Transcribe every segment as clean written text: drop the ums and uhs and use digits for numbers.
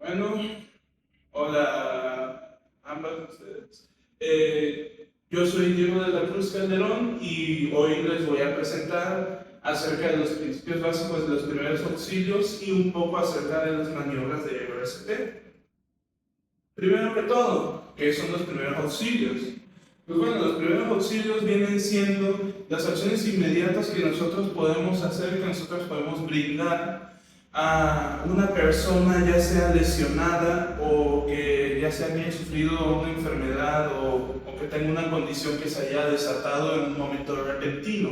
Bueno, hola a ambas de ustedes. Yo soy Diego de la Cruz Calderón y hoy les voy a presentar acerca de los principios básicos de los primeros auxilios y un poco acerca de las maniobras de RCP. Primero que todo, ¿qué son los primeros auxilios? Pues bueno, los primeros auxilios vienen siendo las acciones inmediatas que nosotros podemos hacer, que nosotros podemos brindar a una persona ya sea lesionada o que ya sea que haya sufrido una enfermedad o que tenga una condición que se haya desatado en un momento repentino.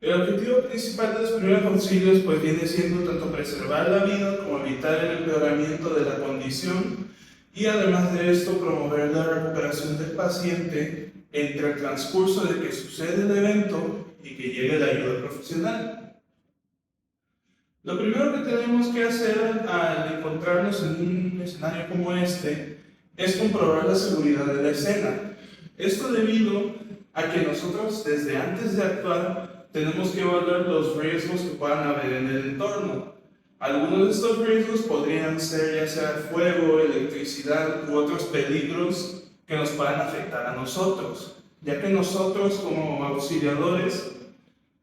El objetivo principal de los primeros auxilios pues viene siendo tanto preservar la vida como evitar el empeoramiento de la condición y además de esto promover la recuperación del paciente entre el transcurso de que sucede el evento y que llegue la ayuda profesional. Lo primero que tenemos que hacer al encontrarnos en un escenario como este es comprobar la seguridad de la escena. Esto debido a que nosotros desde antes de actuar tenemos que evaluar los riesgos que puedan haber en el entorno. Algunos de estos riesgos podrían ser ya sea fuego, electricidad u otros peligros que nos puedan afectar a nosotros, ya que nosotros como auxiliadores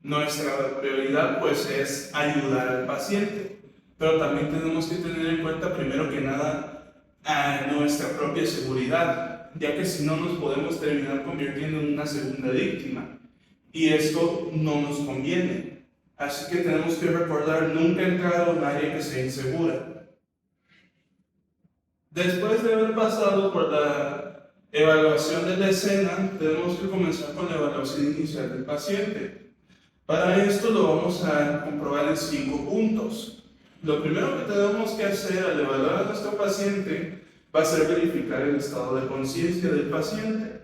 nuestra prioridad pues es ayudar al paciente, pero también tenemos que tener en cuenta primero que nada a nuestra propia seguridad, ya que si no nos podemos terminar convirtiendo en una segunda víctima y esto no nos conviene. Así que tenemos que recordar nunca entrar a un área que sea insegura. Después de haber pasado por la evaluación de la escena, tenemos que comenzar con la evaluación inicial del paciente. Para esto lo vamos a comprobar en 5 puntos. Lo primero que tenemos que hacer al evaluar a nuestro paciente va a ser verificar el estado de conciencia del paciente.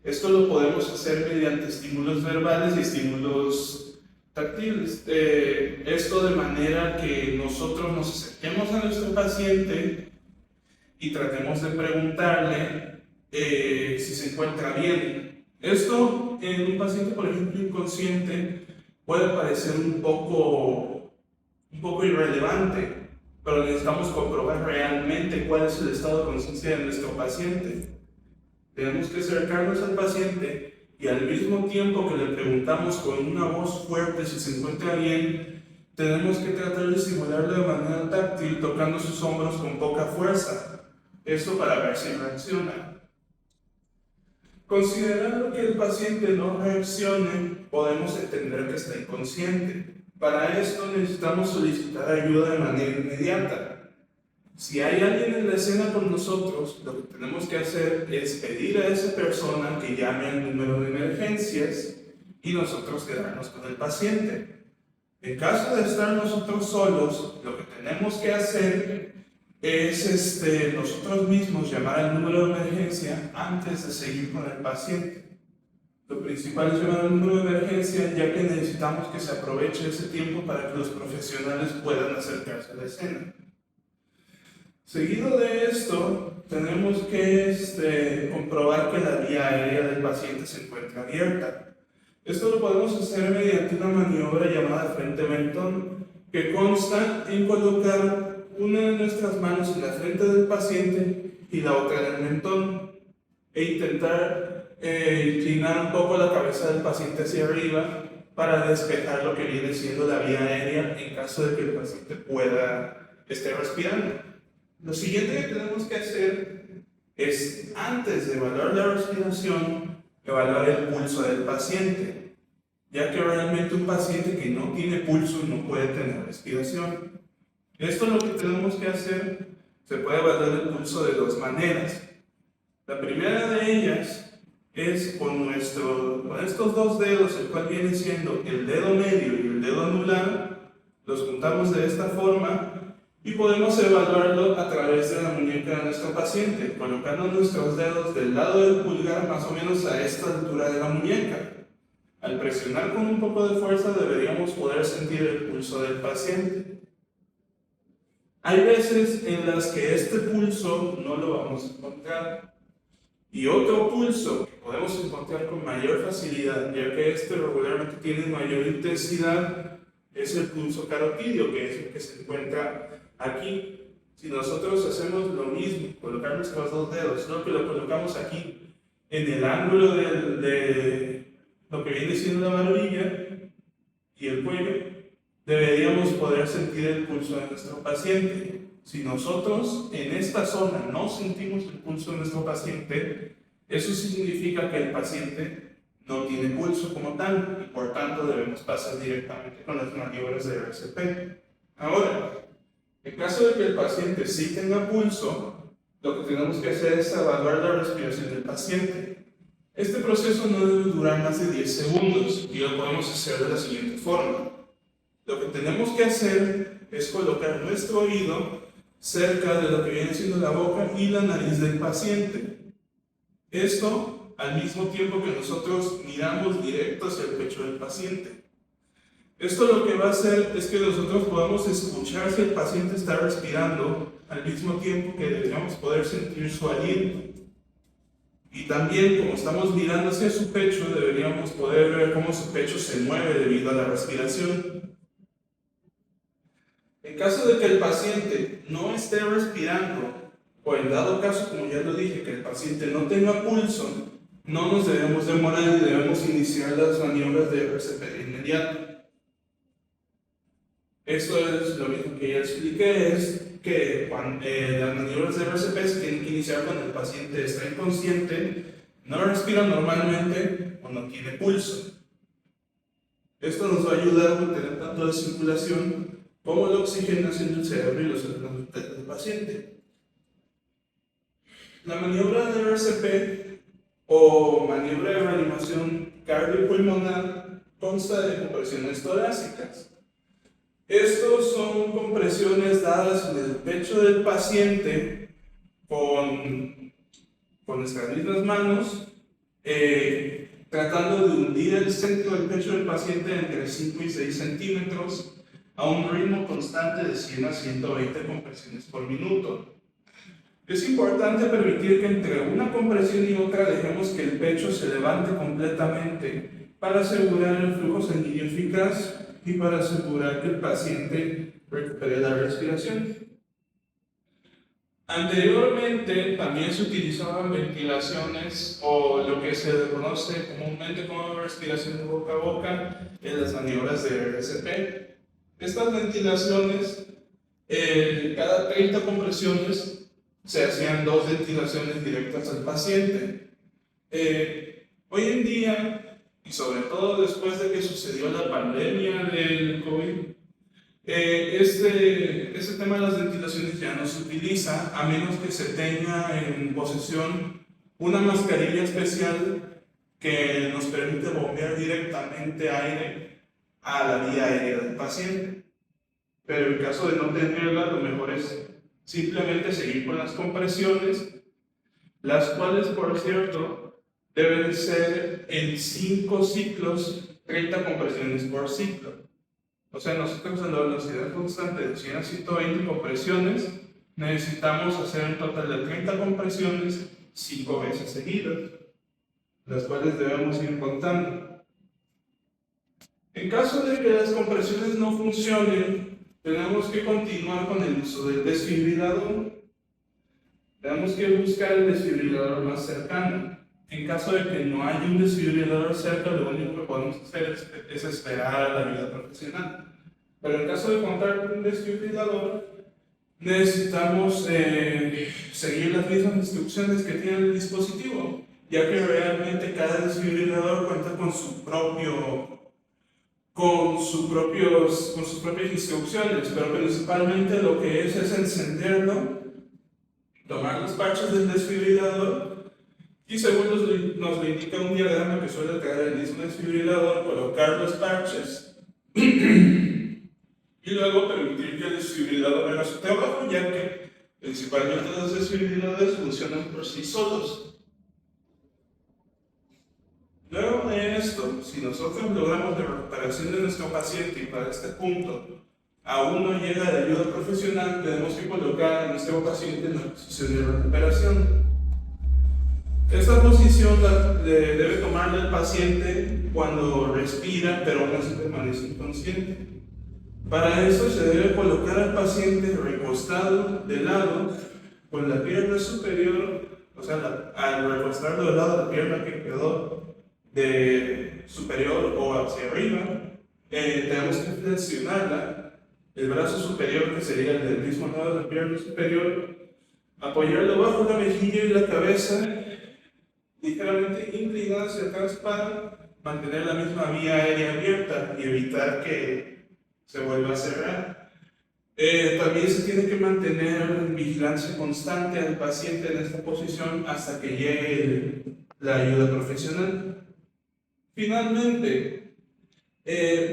Esto lo podemos hacer mediante estímulos verbales y estímulos táctiles. Esto de manera que nosotros nos acerquemos a nuestro paciente y tratemos de preguntarle si se encuentra bien. Esto en un paciente, por ejemplo, inconsciente, puede parecer un poco irrelevante, pero necesitamos comprobar realmente cuál es el estado de conciencia de nuestro paciente. Tenemos que acercarnos al paciente y al mismo tiempo que le preguntamos con una voz fuerte si se encuentra bien, tenemos que tratar de estimularlo de manera táctil tocando sus hombros con poca fuerza. Esto para ver si reacciona. Considerando que el paciente no reaccione, podemos entender que está inconsciente. Para esto necesitamos solicitar ayuda de manera inmediata. Si hay alguien en la escena con nosotros, lo que tenemos que hacer es pedir a esa persona que llame al número de emergencias y nosotros quedarnos con el paciente. En caso de estar nosotros solos, lo que tenemos que hacer es nosotros mismos llamar al número de emergencia antes de seguir con el paciente. Lo principal es llamar al número de emergencia, ya que necesitamos que se aproveche ese tiempo para que los profesionales puedan acercarse a la escena. Seguido de esto, tenemos que comprobar que la vía aérea del paciente se encuentra abierta. Esto lo podemos hacer mediante una maniobra llamada frente mentón, que consta en colocar una de nuestras manos en la frente del paciente y la otra en el mentón, e intentar inclinar un poco la cabeza del paciente hacia arriba para despejar lo que viene siendo la vía aérea en caso de que el paciente esté respirando. Lo siguiente que tenemos que hacer es, antes de evaluar la respiración, evaluar el pulso del paciente, ya que realmente un paciente que no tiene pulso no puede tener respiración. Esto es lo que tenemos que hacer. Se puede evaluar el pulso de dos maneras. La primera de ellas es con estos dos dedos, el cual viene siendo el dedo medio y el dedo anular, los juntamos de esta forma y podemos evaluarlo a través de la muñeca de nuestro paciente, colocando nuestros dedos del lado del pulgar más o menos a esta altura de la muñeca. Al presionar con un poco de fuerza deberíamos poder sentir el pulso del paciente. Hay veces en las que este pulso no lo vamos a encontrar. Y otro pulso que podemos encontrar con mayor facilidad, ya que este regularmente tiene mayor intensidad, es el pulso carotídeo, que es el que se encuentra aquí. Si nosotros hacemos lo mismo, colocar nuestros dos dedos, solo que lo colocamos aquí, en el ángulo de lo que viene siendo la barbilla y el cuello, deberíamos poder sentir el pulso de nuestro paciente. Si nosotros en esta zona no sentimos el pulso de nuestro paciente, eso significa que el paciente no tiene pulso como tal y por tanto debemos pasar directamente con las maniobras de RCP. Ahora, en caso de que el paciente sí tenga pulso, lo que tenemos que hacer es evaluar la respiración del paciente. Este proceso no debe durar más de 10 segundos y lo podemos hacer de la siguiente forma. Lo que tenemos que hacer es colocar nuestro oído cerca de lo que viene siendo la boca y la nariz del paciente. Esto al mismo tiempo que nosotros miramos directo hacia el pecho del paciente. Esto lo que va a hacer es que nosotros podamos escuchar si el paciente está respirando al mismo tiempo que deberíamos poder sentir su aliento. Y también, como estamos mirando hacia su pecho, deberíamos poder ver cómo su pecho se mueve debido a la respiración. En caso de que el paciente no esté respirando, o en dado caso, como ya lo dije, que el paciente no tenga pulso, no nos debemos demorar y debemos iniciar las maniobras de RCP de inmediato. Esto es lo mismo que ya expliqué, es que las maniobras de RCP se tienen que iniciar cuando el paciente está inconsciente, no respira normalmente o no tiene pulso. Esto nos va a ayudar a mantener tanto la circulación como la oxigenación del cerebro y los órganos del paciente. La maniobra de RCP o maniobra de reanimación cardiopulmonar consta de compresiones torácicas. Estos son compresiones dadas en el pecho del paciente con nuestras mismas manos, tratando de hundir el centro del pecho del paciente entre 5 y 6 centímetros a un ritmo constante de 100 a 120 compresiones por minuto. Es importante permitir que entre una compresión y otra dejemos que el pecho se levante completamente para asegurar el flujo sanguíneo eficaz y para asegurar que el paciente recupere la respiración. Anteriormente también se utilizaban ventilaciones o lo que se conoce comúnmente como respiración de boca a boca en las maniobras de RCP. Estas ventilaciones, cada 30 compresiones se hacían 2 ventilaciones directas al paciente. Hoy en día, y sobre todo después de que sucedió la pandemia del COVID, este tema de las ventilaciones ya no se utiliza a menos que se tenga en posesión una mascarilla especial que nos permite bombear directamente aire a la vía aérea del paciente. Pero en caso de no tenerla, lo mejor es simplemente seguir con las compresiones, las cuales, por cierto, deben ser en 5 ciclos, 30 compresiones por ciclo. O sea, nosotros en la velocidad constante de 100 a 120 compresiones necesitamos hacer un total de 30 compresiones 5 veces seguidas, las cuales debemos ir contando. En caso de que las compresiones no funcionen, tenemos que continuar con el uso del desfibrilador. Tenemos que buscar el desfibrilador más cercano. En caso de que no haya un desfibrilador cerca, lo único que podemos hacer es esperar a la ayuda profesional. Pero en caso de contar con un desfibrilador, necesitamos seguir las mismas instrucciones que tiene el dispositivo, ya que realmente cada desfibrilador cuenta con sus propias instrucciones, pero principalmente lo que es encenderlo, tomar los parches del desfibrilador y según nos lo indica un diagrama que suele traer el mismo desfibrilador, colocar los parches y luego permitir que el desfibrilador haga su trabajo, ya que principalmente los desfibriladores funcionan por sí solos. Luego de esto, si nosotros logramos la recuperación de nuestro paciente y para este punto aún no llega la ayuda profesional, tenemos que colocar a nuestro paciente en la posición de recuperación. Esta posición debe tomarla el paciente cuando respira, pero aún así permanece inconsciente. Para eso se debe colocar al paciente recostado de lado con la pierna superior, o sea, al recostarlo de lado la pierna que quedó de superior o hacia arriba, tenemos que flexionarla, el brazo superior, que sería el del mismo lado de la pierna superior, apoyarlo bajo la mejilla y la cabeza, ligeramente inclinada hacia atrás para mantener la misma vía aérea abierta y evitar que se vuelva a cerrar. También se tiene que mantener vigilancia constante al paciente en esta posición hasta que llegue la ayuda profesional. Finalmente,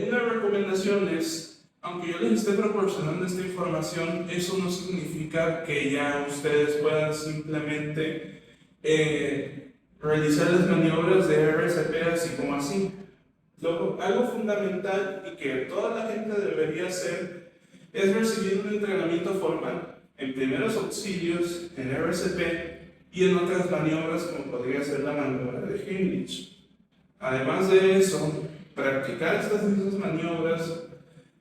una recomendación es, aunque yo les esté proporcionando esta información, eso no significa que ya ustedes puedan simplemente realizar las maniobras de RCP así como así. Algo fundamental y que toda la gente debería hacer es recibir un entrenamiento formal en primeros auxilios, en RCP y en otras maniobras como podría ser la maniobra de Heimlich. Además de eso, practicar estas mismas maniobras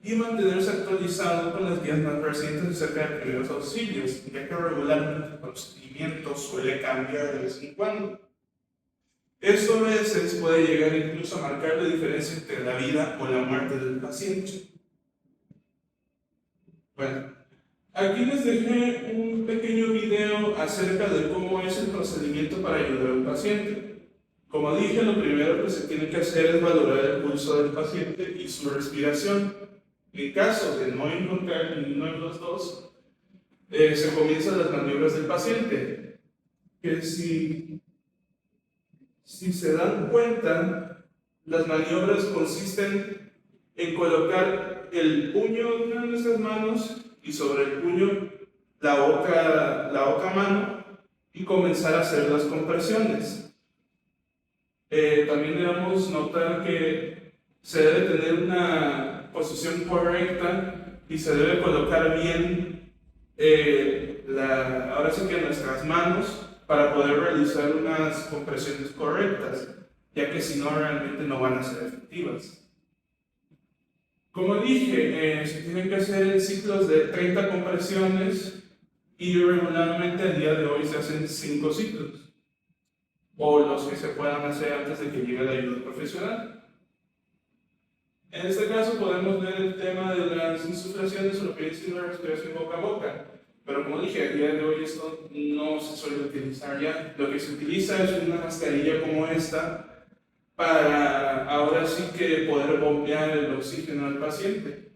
y mantenerse actualizado con las guías más recientes acerca de primeros auxilios, ya que regularmente el procedimiento suele cambiar de vez en cuando. Esto a veces puede llegar incluso a marcar la diferencia entre la vida o la muerte del paciente. Bueno, aquí les dejé un pequeño video acerca de cómo es el procedimiento para ayudar al paciente. Como dije, lo primero que se tiene que hacer es valorar el pulso del paciente y su respiración. En caso de no encontrar ninguno de los dos, se comienzan las maniobras del paciente. Que si se dan cuenta, las maniobras consisten en colocar el puño de una de nuestras manos y sobre el puño la otra mano y comenzar a hacer las compresiones. También debemos notar que se debe tener una posición correcta y se debe colocar bien ahora sí que nuestras manos para poder realizar unas compresiones correctas, ya que si no realmente no van a ser efectivas. Como dije, se tienen que hacer ciclos de 30 compresiones y regularmente el día de hoy se hacen 5 ciclos, o los que se puedan hacer antes de que llegue la ayuda profesional. En este caso podemos ver el tema de las insuflaciones o lo que dice la respiración boca a boca, pero como dije, a día de hoy esto no se suele utilizar ya. Lo que se utiliza es una mascarilla como esta para ahora sí que poder bombear el oxígeno al paciente.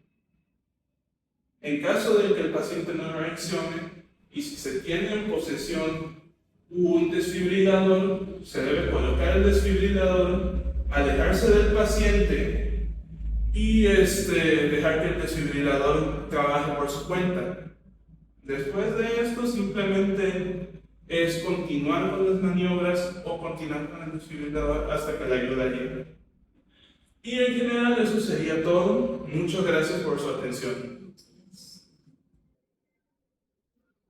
En caso de que el paciente no reaccione y si se tiene en posesión un desfibrilador, se debe colocar el desfibrilador, alejarse del paciente y dejar que el desfibrilador trabaje por su cuenta. Después de esto, simplemente es continuar con las maniobras o continuar con el desfibrilador hasta que la ayuda llegue. Y en general eso sería todo. Muchas gracias por su atención.